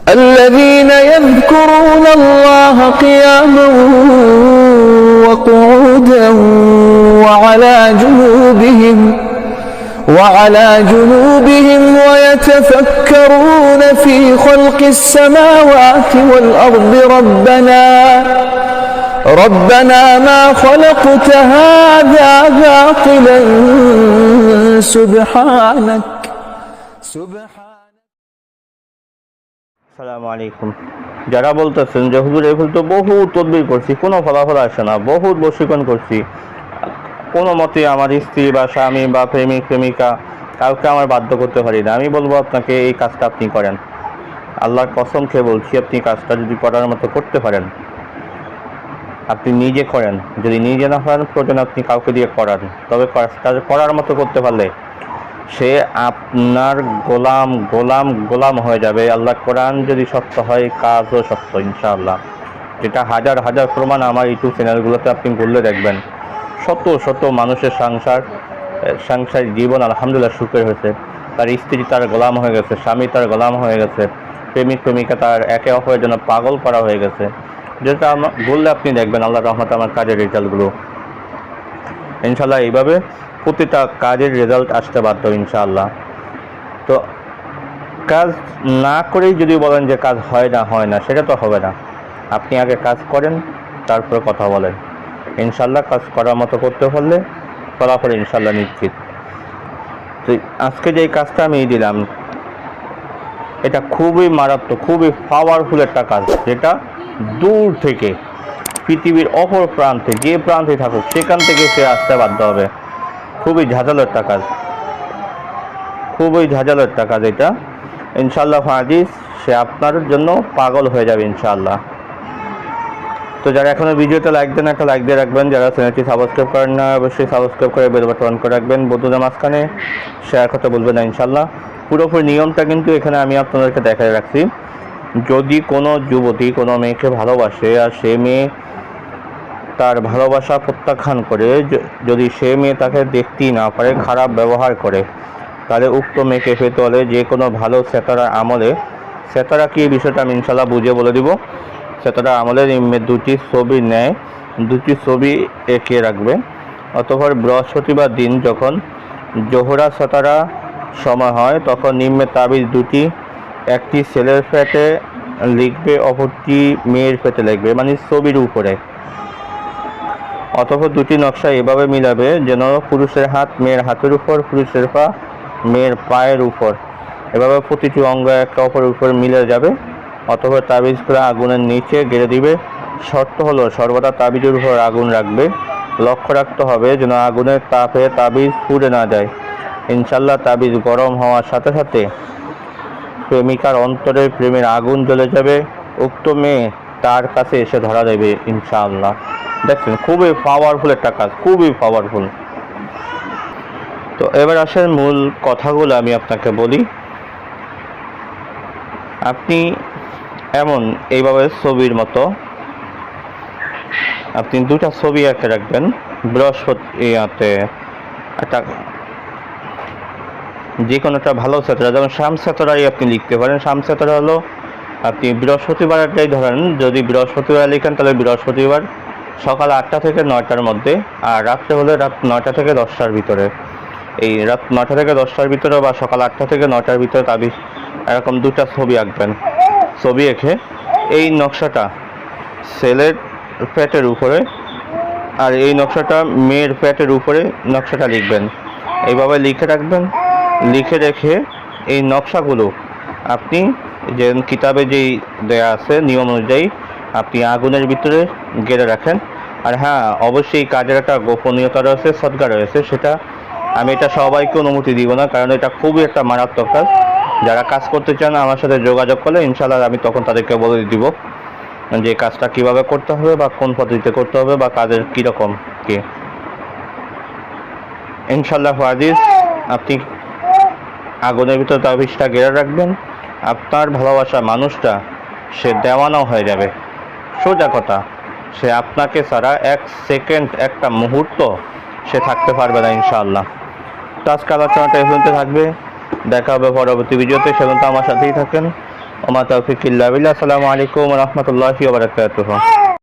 الذين يذكرون الله قياما وقعودا وعلى جنوبهم ويتفكرون في خلق السماوات والأرض ربنا ما خلقت هذا باطلا سبحانك আসসালামু আলাইকুম। যারা বলতেছেন যে হুজুর এই ভুল তো বহু তদবির করছি, কোনো ফলাফল আসে না, বহুত বশীকরণ করছি, কোনো মতে আমার স্ত্রী বা স্বামী বা প্রেমিক প্রেমিকা কাউকে আমার বাধ্য করতে পারি না, আমি বলবো আপনাকে এই কাজটা আপনি করেন। আল্লাহর কসম খেয়ে বলছি, আপনি কাজটা যদি করার মতো করতে পারেন, আপনি নিজে করেন। যদি নিজে না পারেন, প্রয়োজন আপনি কাউকে দিয়ে করান। তবে কাজটা করার মতো করতে পারলে সে আপনার গোলাম গোলাম গোলাম হয়ে যাবে। আল্লাহ কোরআন যদি সত্য হয়, কাজও সত্য ইনশাআল্লাহ। যেটা হাজার হাজার প্রমাণ আমার ইউটিউব চ্যানেলগুলোতে আপনি বললে দেখবেন। শত শত মানুষের সাংসারিক জীবন আলহামদুলিল্লাহ সুখের হয়েছে। তার স্ত্রী তার গোলাম হয়ে গেছে, স্বামী তার গোলাম হয়ে গেছে, প্রেমিক প্রেমিকা তার একে অপরের জন্য পাগল করা হয়ে গেছে। যেটা বললে আপনি দেখবেন আল্লাহর রহমতে আমার কাজের রেজাল্টগুলো ইনশাআল্লাহ এইভাবে প্রতিটা কাজের রেজাল্ট আসতে বাধ্য ইনশাআল্লাহ। তো কাজ না করেই যদি বলেন যে কাজ হয় না, সেটা তো হবে না। আপনি আগে কাজ করেন, তারপরে কথা বলেন। ইনশাআল্লাহ কাজ করার মতো করতে পারলে ফলাফল ইনশাআল্লাহ নিশ্চিত। তো আজকে যে কাজটা আমি দিলাম, এটা খুবই মারাত্মক, খুবই পাওয়ারফুল একটা কাজ, যেটা দূর থেকে পৃথিবীর অপর প্রান্তে, যে প্রান্তে থাকুক, সেখান থেকে সে আসতে বাধ্য হবে। খুবই ঝাঁঝালো একটা কাজ, খুবই ঝাঁঝালো একটা কাজ এটা। ইনশাআল্লাহ হাদিস সে আপনার জন্য পাগল হয়ে যাবে ইনশাআল্লাহ। তো যারা এখনো ভিডিওতে লাইক দেন, একটা লাইক দিয়ে রাখবেন। যারা চ্যানেলটি সাবস্ক্রাইব করেন না, অবশ্যই সাবস্ক্রাইব করে বেল বাটন অন করে রাখবেন। বন্ধুদের মাঝখানে শেয়ার করতে বলবেন না ইনশাআল্লাহ। পুরোপুরি নিয়মটা কিন্তু এখানে আমি আপনাদেরকে দেখায় রাখছি। যদি কোনো যুবতী কোনো মেয়েকে ভালোবাসে, আর সে মেয়ে তার ভালোবাসা প্রত্যাখ্যান করে, যদি সে মেয়ে তাকে দেখতেই না পারে, খারাপ ব্যবহার করে, তাহলে উক্ত মেয়েকে পেতে হলে যে কোনো ভালো সেতারা আমলে, সেতারা কি বিষয়টা আমি ইনশাআল্লাহ বুঝে বলে দিব। সেতারা আমলের দুটি ছবি নেয়, দুটি ছবি এঁকে রাখবে। অতঃপর বৃহস্পতিবার দিন যখন জোহরা সেতারা সময় হয়, তখন নিম্নে তাবিজ দুটি একটি ছেলের পেটে লিখবে, অপরটি মেয়ের পেটে লিখবে, মানে ছবির উপরে। অতঃপর দুটি নকশা এভাবে মিলাবে যেন পুরুষের হাত মেয়ের হাতের উপর, পুরুষের পা মেয়ের পায়ের উপর, এভাবে প্রতিটি অঙ্গ একে অপরের উপর মিলে যাবে। অতঃপর তাবিজ করে আগুনের নিচে গেড়ে দিবে। শর্ত হলো সর্বদা তাবিজের উপর আগুন রাখবে। লক্ষ্য রাখতে হবে যেন আগুনের তাপে তাবিজ পুড়ে না যায়। ইনশাআল্লাহ তাবিজ গরম হওয়ার সাথে সাথে প্রেমিকার অন্তরে প্রেমের আগুন জ্বলে যাবে। উক্ত মেয়ে তার কাছে এসে ধরা দেবে ইনশাআল্লাহ। দেখছেন, খুবই পাওয়ারফুল একটা কাজ, খুবই পাওয়ারফুল। তো এবার আসেন মূল কথাগুলো আমি আপনাকে বলি। আপনি এইভাবে ছবির মতো আপনি দুটা ছবি এঁকে রাখবেন। বৃহস্পতিতে একটা যে কোনো একটা ভালো সেতরা, যেমন শাম সেতরাই আপনি লিখতে পারেন। শাম সেতরা হলো আপনি বৃহস্পতিবারটাই ধরেন। যদি বৃহস্পতিবার লিখেন তাহলে বৃহস্পতিবার সকাল 8টা থেকে 9টার মধ্যে, আর রাত্রে হলে রাত 9টা থেকে 10টার ভিতরে। এই রাত 9টা থেকে 10টার ভিতরে বা সকাল 8টা থেকে 9টার ভিতরে তাবিজ এরকম দুটা ছবি আঁকবেন। ছবি এঁকে এই নকশাটা ছেলের পেটের উপরে, আর এই নকশাটা মেয়ের পেটের উপরে নকশাটা লিখবেন। এইভাবে লিখে রাখবেন। লিখে রেখে এই নকশাগুলো আপনি যে কিতাবে যেই দেয়া আছে নিয়ম অনুযায়ী আপনি আগুনের ভিতরে গেড়ে রাখেন। আর হ্যাঁ, অবশ্যই কাজের একটা গোপনীয়তা রয়েছে, সদকা রয়েছে, সেটা আমি এটা সবাইকে অনুমতি দিব না, কারণ এটা খুবই একটা মারাত্মক কাজ। যারা কাজ করতে চান আমার সাথে যোগাযোগ করলে ইনশাআল্লাহ আমি তখন তাদেরকে বলে দিব যে কাজটা কিভাবে করতে হবে বা কোন পদ্ধতিতে করতে হবে বা কাজের কীরকম কি। ইনশাআল্লাহ হাদিস আপনি আগুনের ভিতরে তাবিজটা গেড়ে রাখবেন। আপনার ভালোবাসা মানুষটা সে দেওয়ানো হয়ে যাবে। সোজা কথা, সে আপনাকে ছাড়া এক সেকেন্ড, একটা মুহূর্ত সে থাকতে পারবে না ইনশাআল্লাহ। তো আজকে আলোচনাটা এই পর্যন্ত থাকবে। দেখা হবে পরবর্তী ভিডিওতে, সেজন্য আমার সাথেই থাকেন। ওমা তৌফিক ইল্লা বিল্লাহ। আসসালামু আলাইকুম ওয়া রাহমাতুল্লাহি ওয়া বারাকাতুহু।